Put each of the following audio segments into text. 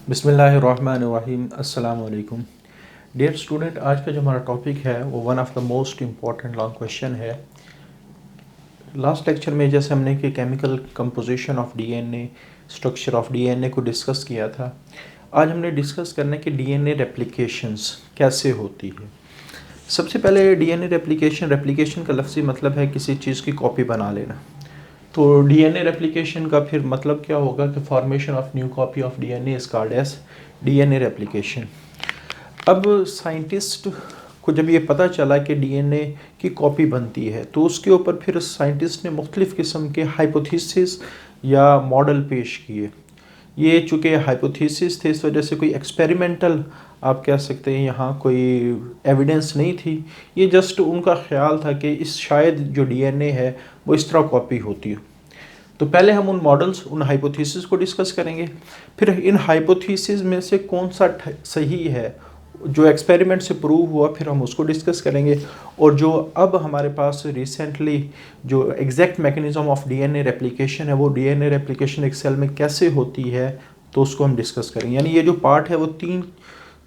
बिस्मिल्लाहिर्रहमानिर्रहीम अस्सलाम वालेकुम। डियर स्टूडेंट, आज का जो हमारा टॉपिक है वो one of the most important long question है। लास्ट लेक्चर में जैसे हमने कि chemical composition of DNA, structure of DNA को डिस्कस किया था, आज हमने डिस्कस करना है कि डीएनए रेप्लिकेशंस कैसे होती है। सबसे पहले डीएनए रेप्लिकेशन का लफ्ज़ी मतलब है किसी चीज़ की कॉपी बना लेना। तो डीएनए रेप्लिकेशन का फिर मतलब क्या होगा कि formation of new copy of DNA is called as DNA replication. अब साइंटिस्ट को जब ये पता चला कि डीएनए की कॉपी बनती है तो उसके ऊपर फिर साइंटिस्ट ने मुख्तलिफ़ किस्म के हाइपोथेसिस या मॉडल पेश किए। ये चूँकि हाइपोथेसिस थे, इस वजह से कोई एक्सपेरिमेंटल आप कह सकते हैं यहाँ कोई एविडेंस नहीं थी। ये जस्ट उनका ख्याल था कि इस शायद जो डीएनए है वो इस तरह कॉपी होती है। तो पहले हम उन मॉडल्स, उन हाइपोथेसिस को डिस्कस करेंगे, फिर इन हाइपोथेसिस में से कौन सा सही है जो एक्सपेरिमेंट से प्रूव हुआ, फिर हम उसको डिस्कस करेंगे। और जो अब हमारे पास रिसेंटली जो exact mechanism of DNA replication है, वो डीएनए रेप्लिकेशन एक सेल में कैसे होती है, तो उसको हम डिस्कस करेंगे। यानी ये जो पार्ट है वो 3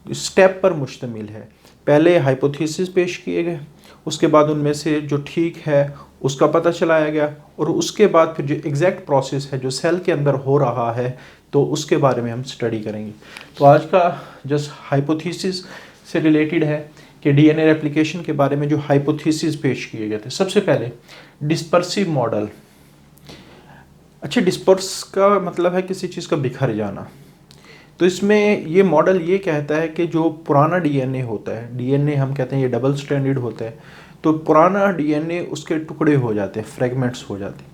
स्टेप पर मुश्तमिल है। पहले हाइपोथेसिस पेश किए गए, उसके बाद उनमें से जो ठीक है उसका पता चलाया गया, और उसके बाद फिर जो एग्जैक्ट प्रोसेस है जो सेल के अंदर हो रहा है तो उसके बारे में हम स्टडी करेंगे। तो आज का जस्ट हाइपोथेसिस से रिलेटेड है कि डीएनए रेप्लिकेशन के बारे में जो हाइपोथेसिस पेश किए गए थे। सबसे पहले डिस्पर्सिव मॉडल। अच्छा, डिस्पर्स का मतलब है किसी चीज़ का बिखर जाना। तो इसमें ये मॉडल ये कहता है कि जो पुराना डीएनए होता है, डीएनए हम कहते हैं ये डबल स्ट्रैंडेड होता है, तो पुराना डीएनए उसके टुकड़े हो जाते हैं, फ्रेगमेंट्स हो जाते हैं,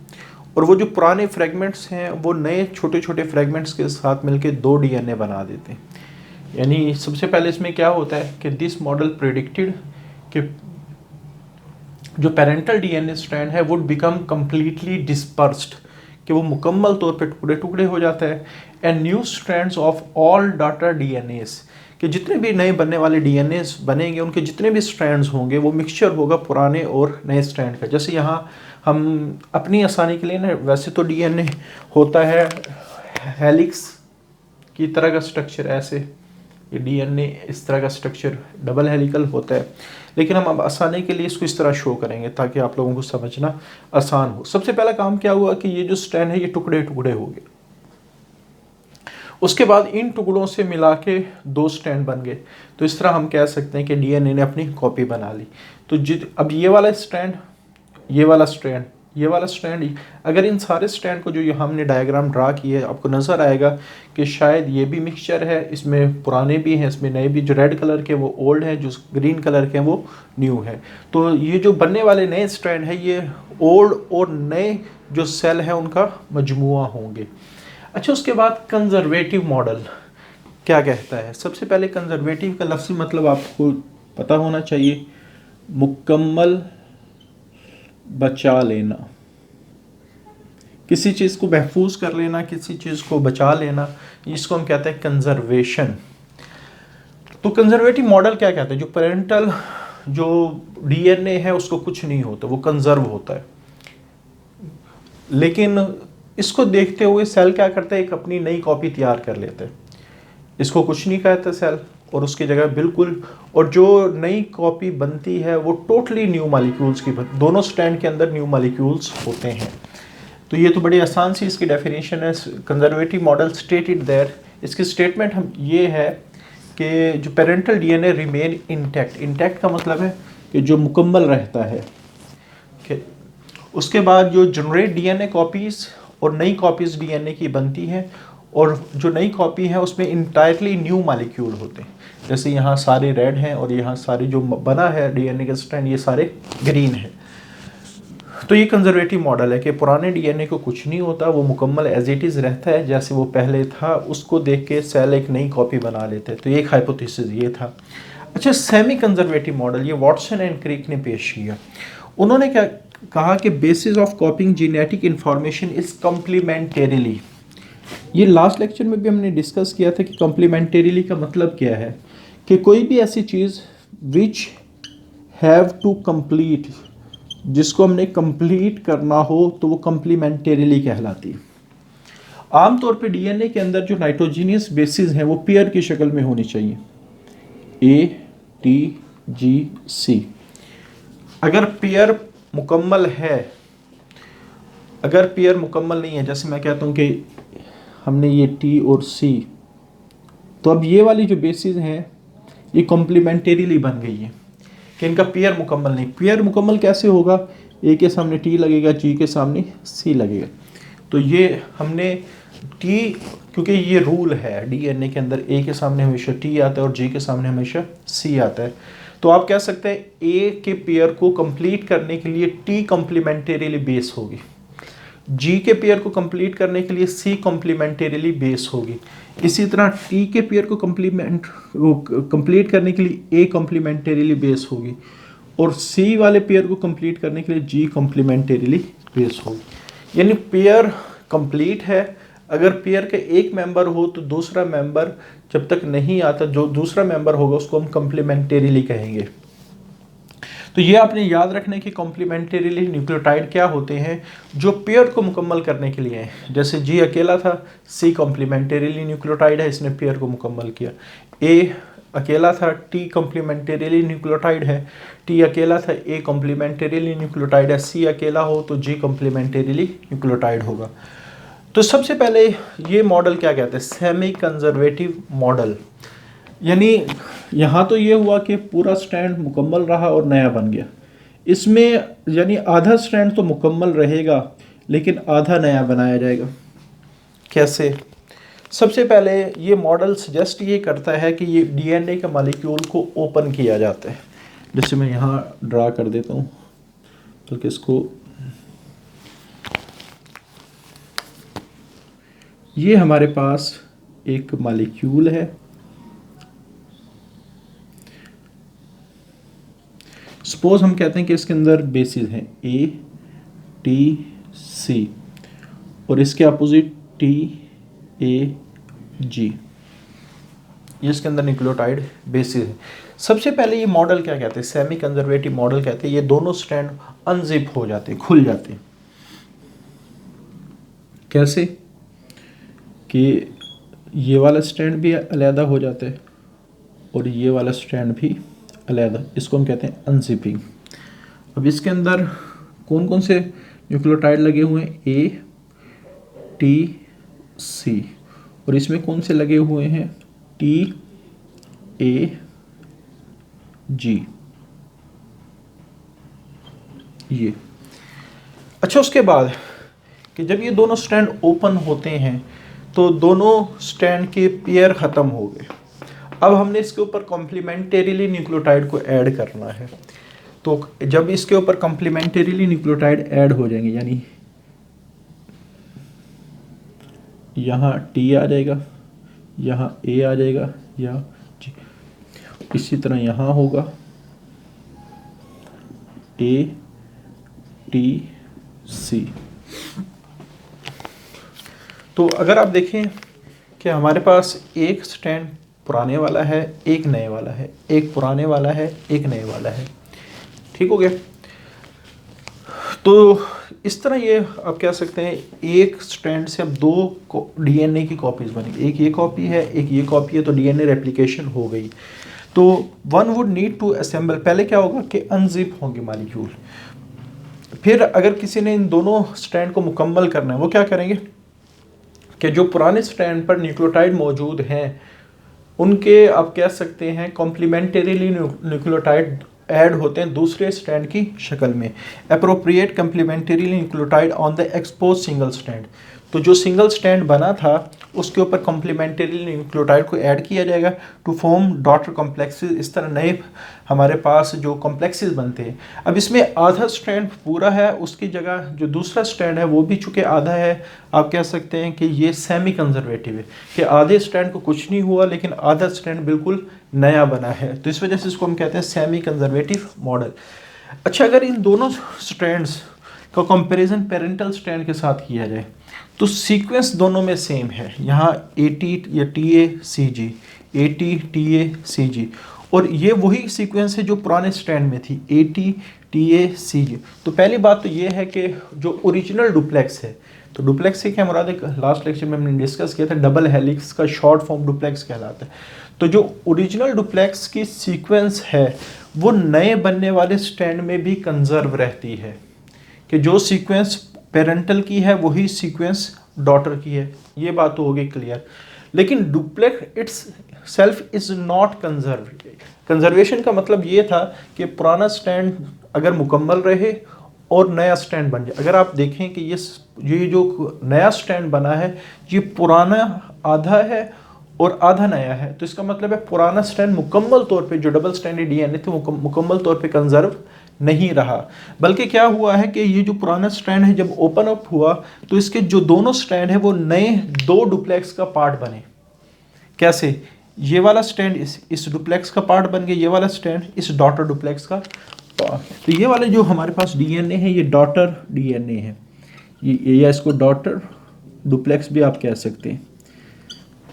और वो जो पुराने फ्रेगमेंट्स हैं वो नए छोटे छोटे फ्रेगमेंट्स के साथ मिलके 2 डीएनए बना देते हैं। यानी सबसे पहले इसमें क्या होता है कि दिस मॉडल प्रेडिक्टेड कि जो पेरेंटल डीएनए स्ट्रैंड है वुड बिकम कम्प्लीटली डिस्पर्स्ड, कि वो मुकम्मल तौर पे टुकड़े टुकड़े हो जाता है। And new strands of all data DNS, कि जितने भी नए बनने वाले डीएनएस बनेंगे उनके जितने भी स्ट्रैंड्स होंगे वो मिक्सचर होगा पुराने और नए स्ट्रैंड का। जैसे यहाँ हम अपनी आसानी के लिए ना, वैसे तो डीएनए होता है हेलिक्स की तरह का स्ट्रक्चर, ऐसे ये डीएनए इस तरह का स्ट्रक्चर डबल हेलिकल होता है, लेकिन हम अब आसानी के लिए इसको इस तरह शो करेंगे ताकि आप लोगों को समझना आसान हो। सबसे पहला काम क्या हुआ कि ये जो स्ट्रैंड है ये टुकड़े टुकड़े हो गए। उसके बाद इन टुकड़ों से मिला के 2 स्ट्रैंड बन गए। तो इस तरह हम कह सकते हैं कि डीएनए ने अपनी कॉपी बना ली। तो अब ये वाला स्ट्रैंड, ये वाला स्ट्रैंड, ये वाला स्ट्रैंड, अगर इन सारे स्ट्रैंड को जो हमने डायग्राम ड्रा किए आपको नज़र आएगा कि शायद ये भी मिक्सचर है, इसमें पुराने भी हैं, इसमें नए भी। जो रेड कलर के वो ओल्ड हैं, जो ग्रीन कलर के हैं वो न्यू है। तो ये जो बनने वाले नए स्ट्रैंड है ये ओल्ड और नए जो सेल हैं उनका मजमुआ होंगे। अच्छा, उसके बाद कंजर्वेटिव मॉडल क्या कहता है। सबसे पहले कंजर्वेटिव का लफ्ज़ी मतलब आपको पता होना चाहिए, मुकम्मल बचा लेना, किसी चीज़ को महफूज कर लेना, किसी चीज़ को बचा लेना, इसको हम कहते हैं कंजर्वेशन। तो कंजर्वेटिव मॉडल क्या कहते हैं, जो पेरेंटल जो डीएनए है उसको कुछ नहीं होता, वो कंजर्व होता है। लेकिन इसको देखते हुए सेल क्या करता है, एक अपनी नई कॉपी तैयार कर लेते हैं। इसको कुछ नहीं कहता सेल, और उसकी जगह बिल्कुल, और जो नई कॉपी बनती है वो टोटली न्यू मॉलिक्यूल्स की दोनों स्ट्रैंड के अंदर न्यू मॉलिक्यूल्स होते हैं। तो ये तो बड़ी आसान सी इसकी डेफिनेशन है। कंजर्वेटिव मॉडल स्टेटेड देयर, इसकी स्टेटमेंट हम ये है कि जो parental DNA remain intact, intact का मतलब है कि जो मुकम्मल रहता है। उसके बाद जो जनरेट डीएनए कॉपीज़ और नई कॉपीज़ डीएनए की बनती हैं, और जो नई कॉपी है उसमें इंटायरली न्यू मॉलिक्यूल होते हैं। जैसे यहाँ सारे रेड हैं और यहाँ सारे जो बना है डीएनए के स्ट्रैंड ये सारे ग्रीन है। तो ये कंजर्वेटिव मॉडल है कि पुराने डीएनए को कुछ नहीं होता, वो मुकम्मल एज इट इज़ रहता है जैसे वो पहले था। उसको देख के सेल एक नई कॉपी बना लेते हैं। तो एक हाइपोथेसिस ये था। अच्छा, सेमी कंजर्वेटिव मॉडल ये वॉटसन एंड क्रिक ने पेश किया। उन्होंने क्या कहा कि basis of copying genetic information is complementarily. ये लास्ट लेक्चर में भी हमने डिस्कस किया था कि कम्प्लीमेंटेरिली का मतलब क्या है, कि कोई भी ऐसी चीज़ विच हैव टू कंप्लीट, जिसको हमने कंप्लीट करना हो तो वो कम्प्लीमेंटेरिली कहलाती है। आमतौर पे डीएनए के अंदर जो नाइट्रोजीनियस बेसिस हैं वो पेयर की शक्ल में होनी चाहिए, ATGC। अगर पेयर मुकम्मल है, अगर पेयर मुकम्मल नहीं है, जैसे मैं कहता हूँ कि हमने ये T और C, तो अब ये वाली जो बेसिस हैं ये कॉम्प्लीमेंटेरीली बन गई है कि इनका पेयर मुकम्मल नहीं। पेयर मुकम्मल कैसे होगा? A के सामने T लगेगा, G के सामने C लगेगा। तो ये हमने T, क्योंकि ये रूल है डीएनए के अंदर, A के सामने हमेशा T आता है और G के सामने हमेशा C आता है। तो आप कह सकते हैं A के पेयर को कंप्लीट करने के लिए T कॉम्प्लीमेंटेरीली बेस होगी, G के पेयर को कंप्लीट करने के लिए C कॉम्प्लीमेंटेरीली बेस होगी। इसी तरह T के पेयर को कंप्लीट करने के लिए A कॉम्प्लीमेंटेरीली बेस होगी और C वाले पेयर को कंप्लीट करने के लिए G कॉम्प्लीमेंटेरीली बेस होगी। यानी पेयर कंप्लीट है। अगर पेयर के एक मेंबर हो तो दूसरा मेंबर जब तक नहीं आता, जो दूसरा मेंबर होगा उसको हम कॉम्प्लीमेंटेरीली कहेंगे। तो ये आपने याद रखने की कॉम्प्लीमेंटेरीली न्यूक्लियोटाइड क्या होते हैं जो पेयर को मुकम्मल करने के लिए हैं। जैसे G अकेला था, C कॉम्प्लीमेंटेरीली न्यूक्लियोटाइड है, इसने पेयर को मुकम्मल किया। A अकेला था, T कॉम्प्लीमेंटेरीली न्यूक्लियोटाइड है, T अकेला था, A कॉम्प्लीमेंटेरीली न्यूक्लियोटाइड है, C अकेला हो तो G कॉम्प्लीमेंटेरीली न्यूक्लियोटाइड होगा। तो सबसे पहले ये मॉडल क्या कहते हैं? Semi conservative model. यानी यहाँ तो ये हुआ कि पूरा स्ट्रैंड मुकम्मल रहा और नया बन गया। इसमें यानी आधा स्ट्रैंड तो मुकम्मल रहेगा लेकिन आधा नया बनाया जाएगा। कैसे? सबसे पहले ये मॉडल सजेस्ट ये करता है कि ये डीएनए के मॉलिक्यूल को ओपन किया जाता है। जैसे मैं यहाँ ड्रा कर देता हूँ, बल्कि इसको, ये हमारे पास एक मॉलिक्यूल है। सपोज हम कहते हैं कि इसके अंदर बेसिस हैं ATC और इसके अपोजिट TAG, ये इसके अंदर न्यूक्लियोटाइड बेसिस है। सबसे पहले ये मॉडल क्या कहते हैं? सेमी कंजर्वेटिव मॉडल कहते हैं। ये दोनों स्ट्रैंड अनजिप हो जाते हैं, खुल जाते हैं। कैसे? कि ये वाला स्ट्रैंड भी अलहदा हो जाता है और ये वाला स्ट्रैंड भी अलहदा, इसको हम कहते हैं अनजिपिंग। अब इसके अंदर कौन कौन से न्यूक्लियोटाइड लगे हुए हैं? ATC और इसमें कौन से लगे हुए हैं? TAG। ये अच्छा, उसके बाद कि जब ये दोनों स्ट्रैंड ओपन होते हैं तो दोनों स्ट्रैंड के पेयर ख़त्म हो गए। अब हमने इसके ऊपर कॉम्प्लीमेंटेरीली न्यूक्लियोटाइड को ऐड करना है। तो जब इसके ऊपर कॉम्प्लीमेंटेरीली न्यूक्लियोटाइड ऐड हो जाएंगे, यानी यहाँ T आ जाएगा, यहाँ A आ जाएगा, यहाँ G, इसी तरह यहाँ होगा ATC। तो अगर आप देखें कि हमारे पास एक स्ट्रैंड पुराने वाला है, एक नए वाला है, एक पुराने वाला है, एक नए वाला है, ठीक हो गया। तो इस तरह ये आप कह सकते हैं एक स्ट्रैंड से अब दो डीएनए की कॉपीज बनेगी। एक ये कॉपी है, एक ये कॉपी है, तो डीएनए रेप्लिकेशन हो गई। तो one would need to assemble, पहले क्या होगा कि अनजिप होंगे मॉलिक्यूल। फिर अगर किसी ने इन दोनों स्ट्रैंड को मुकम्मल करना है, वो क्या करेंगे कि जो पुराने स्ट्रैंड पर न्यूक्लियोटाइड मौजूद हैं उनके आप कह सकते हैं कॉम्प्लीमेंटेरीली न्यूक्लियोटाइड ऐड होते हैं दूसरे स्ट्रैंड की शक्ल में। Appropriate complementarily nucleotide on the expose single strand, तो जो सिंगल स्ट्रैंड बना था उसके ऊपर कॉम्प्लीमेंटेरी न्यूक्लियोटाइड को ऐड किया जाएगा टू फॉर्म डॉटर कॉम्प्लेक्सेस। इस तरह नए हमारे पास जो कॉम्प्लेक्सेस बनते हैं। अब इसमें आधा स्ट्रैंड पूरा है, उसकी जगह जो दूसरा स्ट्रैंड है वो भी चूँकि आधा है, आप कह सकते हैं कि ये सेमी कंजर्वेटिव है कि आधे स्ट्रैंड को कुछ नहीं हुआ लेकिन आधा स्ट्रैंड बिल्कुल नया बना है। तो इस वजह से इसको हम कहते हैं सेमी कंजर्वेटिव मॉडल। अच्छा, अगर इन दोनों स्ट्रैंड्स का कंपैरिजन पेरेंटल स्ट्रैंड के साथ किया जाए तो सीक्वेंस दोनों में सेम है। यहाँ AT या TACG, AT TACG, और ये वही सीक्वेंस है जो पुराने स्ट्रैंड में थी, AT TACG। तो पहली बात तो ये है कि जो ओरिजिनल डुप्लेक्स है, तो डुप्लेक्स से क्या मुराद है, लास्ट लेक्चर में हमने डिस्कस किया था, डबल हेलिक्स का शॉर्ट फॉर्म डुप्लेक्स कहलाता है। तो जो ओरिजिनल डुप्लेक्स की सीक्वेंस है वो नए बनने वाले स्ट्रैंड में भी कंजर्व रहती है, कि जो सीक्वेंस पेरेंटल की है वही सीक्वेंस डॉटर की है। ये बात तो हो गई क्लियर। लेकिन duplex it's self is not conserve. Conservation का मतलब ये था कि पुराना स्टैंड अगर मुकम्मल रहे और नया स्टैंड बन जाए। अगर आप देखें कि ये जो नया स्टैंड बना है ये पुराना आधा है और आधा नया है, तो इसका मतलब है पुराना स्टैंड मुकम्मल तौर पे, जो डबल स्टैंडर्ड डीएनए थे वो मुकम्मल तौर पे कंजर्व नहीं रहा। बल्कि क्या हुआ है कि ये जो पुराना स्ट्रैंड है जब ओपन अप हुआ तो इसके जो दोनों स्ट्रैंड है वो नए दो डुप्लेक्स का पार्ट बने। कैसे? ये वाला स्ट्रैंड इस डुप्लेक्स का पार्ट बन गया, ये वाला स्ट्रैंड इस डॉटर डुप्लेक्स का पार्ट। तो ये वाले जो हमारे पास डीएनए है ये डॉटर डीएनए है, ये या इसको डॉटर डुप्लेक्स भी आप कह सकते हैं,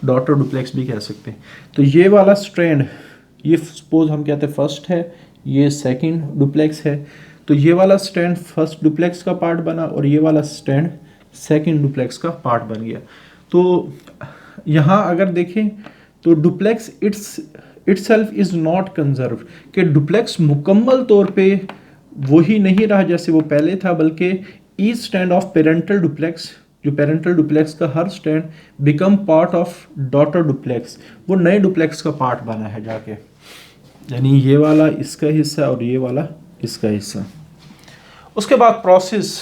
डॉटर डुप्लेक्स भी कह सकते हैं। तो ये वाला स्ट्रैंड, ये सपोज हम कहते हैं फर्स्ट है, ये सेकंड डुप्लेक्स है, तो ये वाला स्ट्रैंड फर्स्ट डुप्लेक्स का पार्ट बना और ये वाला स्ट्रैंड सेकंड डुप्लेक्स का पार्ट बन गया। तो यहाँ अगर देखें तो duplex itself is not conserve, कि डुप्लेक्स मुकम्मल तौर पे वही नहीं रहा जैसे वो पहले था, बल्कि each strand of parental duplex, जो पेरेंटल डुप्लेक्स का हर strand become part of daughter duplex, वो नए डुप्लेक्स का पार्ट बना है जाके। यानी ये वाला इसका हिस्सा और ये वाला इसका हिस्सा। उसके बाद प्रोसेस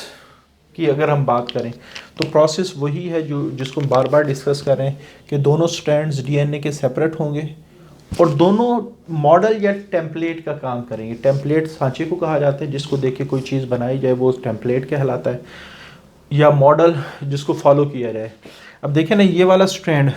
की अगर हम बात करें तो प्रोसेस वही है जो जिसको हम बार बार डिस्कस कर रहे हैं, कि दोनों स्ट्रैंड्स डीएनए के सेपरेट होंगे और दोनों मॉडल या टेम्पलेट का काम करेंगे। टेम्पलेट सांचे को कहा जाता है, जिसको देख के कोई चीज़ बनाई जाए वो टेम्पलेट कहलाता है, या मॉडल जिसको फॉलो किया जाए। अब देखें ना, ये वाला स्ट्रैंड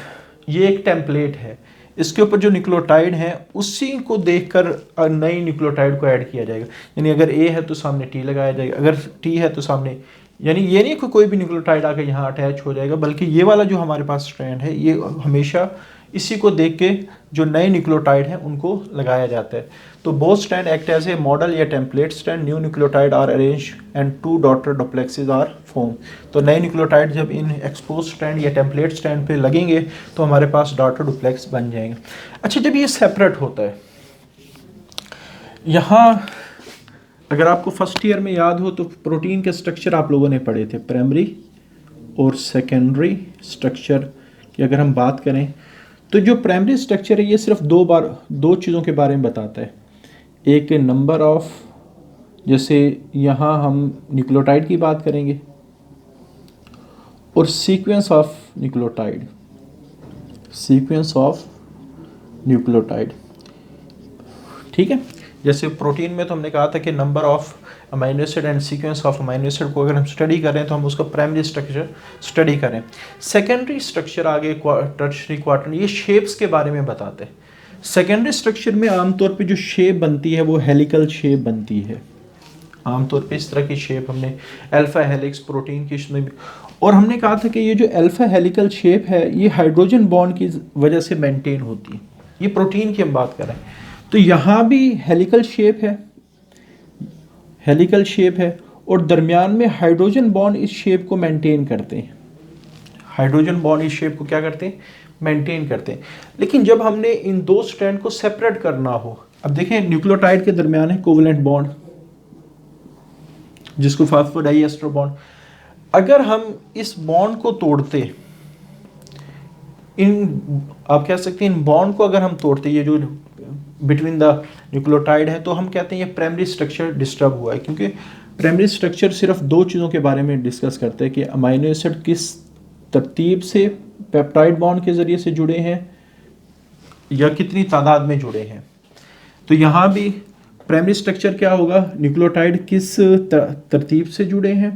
ये एक टेम्पलेट है, इसके ऊपर जो न्यूक्लियोटाइड है उसी को देखकर नई न्यूक्लियोटाइड को ऐड किया जाएगा। यानी अगर ए है तो सामने टी लगाया जाएगा, अगर टी है तो सामने, यानी ये नहीं कि कोई भी न्यूक्लियोटाइड आकर यहाँ अटैच हो जाएगा, बल्कि ये वाला जो हमारे पास स्ट्रैंड है ये हमेशा इसी को देख के जो नए न्यूक्लियोटाइड हैं उनको लगाया जाता है। तो both strand act as a model या template strand, new nucleotide are arrange and two daughter duplexes are form. तो नए न्यूक्लियोटाइड जब इन एक्सपोज स्ट्रैंड या टेम्पलेट स्ट्रैंड पे लगेंगे तो हमारे पास डॉटर डुप्लेक्स बन जाएंगे। अच्छा, जब ये सेपरेट होता है, यहाँ अगर आपको फर्स्ट ईयर में याद हो तो प्रोटीन के स्ट्रक्चर आप लोगों ने पढ़े थे, प्राइमरी और सेकेंडरी स्ट्रक्चर की अगर हम बात करें तो जो प्राइमरी स्ट्रक्चर है ये सिर्फ दो चीज़ों के बारे में बताता है। एक नंबर ऑफ, जैसे यहाँ हम न्यूक्लियोटाइड की बात करेंगे, और sequence of nucleotide, sequence of nucleotide. ठीक है, जैसे प्रोटीन में तो हमने कहा था कि number of amino acid and sequence of amino acid को अगर हम स्टडी करें तो हम उसका प्राइमरी स्ट्रक्चर स्टडी करें। सेकेंडरी स्ट्रक्चर आगे टर्शियरी क्वार्टरनरी, ये शेप्स के बारे में बताते हैं। सेकेंडरी स्ट्रक्चर में आमतौर पे जो शेप बनती है वो हेलिकल शेप बनती है। आमतौर पे इस तरह की शेप हमने अल्फा हेलिक्स प्रोटीन की इसमें भी, और हमने कहा था कि ये जो अल्फा हेलिकल शेप है ये हाइड्रोजन बॉन्ड की वजह से मेंटेन होती है। ये प्रोटीन की हम बात कर रहे हैं, तो यहाँ भी हेलिकल शेप है, हेलिकल शेप है, और दरमियान में हाइड्रोजन बॉन्ड इस शेप को मेंटेन करते हैं। हाइड्रोजन बॉन्ड इस शेप को क्या करते हैं? मेंटेन करते हैं। लेकिन जब हमने इन दो स्ट्रैंड को सेपरेट करना हो, अब देखें न्यूक्लियोटाइड के दरमियान है कोवेलेंट बॉन्ड जिसको फास्फोडाइएस्टर बॉन्ड, अगर हम इस बॉन्ड को तोड़ते, आप कह सकते हैं इन बॉन्ड को अगर हम तोड़ते, ये जो बिटवीन द न्यूक्लियोटाइड है, तो हम कहते हैं ये प्राइमरी स्ट्रक्चर डिस्टर्ब हुआ है। क्योंकि प्राइमरी स्ट्रक्चर सिर्फ दो चीज़ों के बारे में डिस्कस करते हैं कि अमाइनो एसिड किस तरतीब से पेप्टाइड बॉन्ड के ज़रिए से जुड़े हैं या कितनी तादाद में जुड़े हैं। तो यहाँ भी प्राइमरी स्ट्रक्चर क्या होगा? न्यूक्लियोटाइड किस तरतीब से जुड़े हैं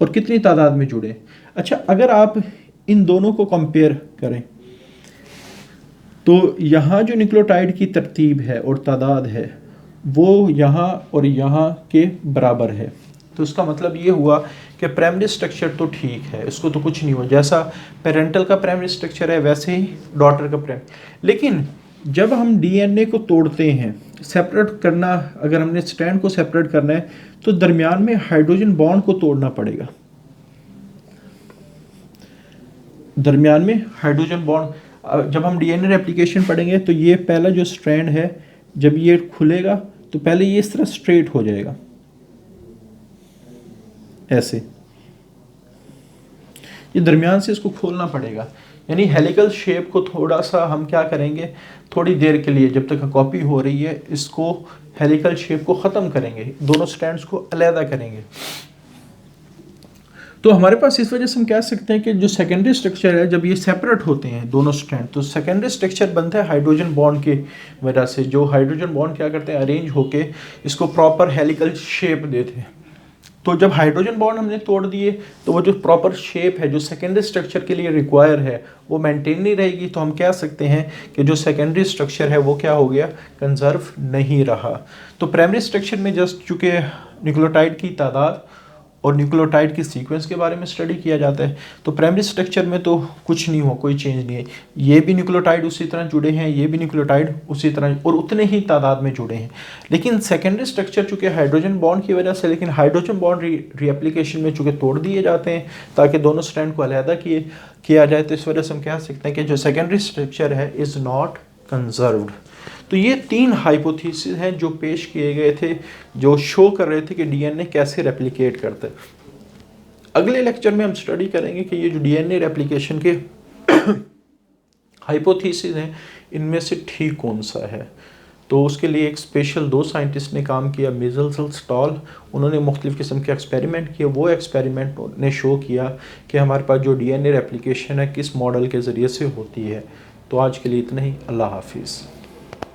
और कितनी तादाद में जुड़े। अच्छा, अगर आप इन दोनों को कंपेयर करें तो यहाँ जो न्यूक्लियोटाइड की तरतीब है और तादाद है वो यहाँ और यहाँ के बराबर है। तो इसका मतलब ये हुआ कि प्राइमरी स्ट्रक्चर तो ठीक है, इसको तो कुछ नहीं हुआ, जैसा पेरेंटल का प्राइमरी स्ट्रक्चर है वैसे ही डॉटर का प्राइमरी। लेकिन जब हम डीएनए को तोड़ते हैं, सेपरेट करना, अगर हमने स्ट्रैंड को सेपरेट करना है तो दरमियान में हाइड्रोजन बॉन्ड को तोड़ना पड़ेगा। दरमियान में हाइड्रोजन बॉन्ड, जब हम डीएनए रेप्लिकेशन पढ़ेंगे तो ये पहला जो स्ट्रैंड है जब ये खुलेगा तो पहले ये इस तरह स्ट्रेट हो जाएगा ऐसे, ये दरमियान से इसको खोलना पड़ेगा। यानी हेलिकल शेप को थोड़ा सा हम क्या करेंगे, थोड़ी देर के लिए जब तक कॉपी हो रही है इसको हेलिकल शेप को ख़त्म करेंगे, दोनों स्ट्रैंड्स को अलहदा करेंगे। तो हमारे पास इस वजह से हम कह सकते हैं कि जो सेकेंडरी स्ट्रक्चर है जब ये सेपरेट होते हैं दोनों स्ट्रैंड, तो सेकेंडरी स्ट्रक्चर बनता है हाइड्रोजन बॉन्ड के वजह से। जो हाइड्रोजन बॉन्ड क्या करते हैं, अरेंज होके इसको प्रॉपर हेलिकल शेप देते हैं। तो जब हाइड्रोजन बॉन्ड हमने तोड़ दिए तो वो जो प्रॉपर शेप है जो सेकेंडरी स्ट्रक्चर के लिए रिक्वायर है वो मेंटेन नहीं रहेगी। तो हम कह सकते हैं कि जो सेकेंडरी स्ट्रक्चर है वो क्या हो गया, कंजर्व नहीं रहा। तो प्राइमरी स्ट्रक्चर में जस्ट चूँकि न्यूक्लियोटाइड की तादाद और न्यूक्लियोटाइड की सीक्वेंस के बारे में स्टडी किया जाता है, तो प्राइमरी स्ट्रक्चर में तो कुछ नहीं हुआ, कोई चेंज नहीं है। ये भी न्यूक्लियोटाइड उसी तरह जुड़े हैं, ये भी न्यूक्लियोटाइड उसी तरह और उतने ही तादाद में जुड़े हैं। लेकिन सेकेंडरी स्ट्रक्चर चूँकि हाइड्रोजन बॉन्ड की वजह से, लेकिन हाइड्रोजन बॉन्ड रीएप्लिकेशन में चूँकि तोड़ दिए जाते हैं ताकि दोनों स्ट्रैंड को अलहदा किया जाए, तो इस वजह से हम कह सकते हैं कि जो सेकेंडरी स्ट्रक्चर है इज़ नॉट कंजर्व्ड। तो ये 3 हाइपोथेसिस हैं जो पेश किए गए थे, जो शो कर रहे थे कि डीएनए कैसे रेप्लिकेट करता है। अगले लेक्चर में हम स्टडी करेंगे कि ये जो डीएनए रेप्लिकेशन के हाइपोथेसिस हैं इनमें से ठीक कौन सा है। तो उसके लिए एक स्पेशल 2 साइंटिस्ट ने काम किया, मिज़ल स्टॉल। उन्होंने मुख्तलिफ़ किस्म के एक्सपेरिमेंट किए। वो एक्सपेरिमेंट ने शो किया कि हमारे पास जो डीएनए रेप्लिकेशन है किस मॉडल के ज़रिए से होती है। तो आज के लिए इतना ही। अल्लाह हाफिज़।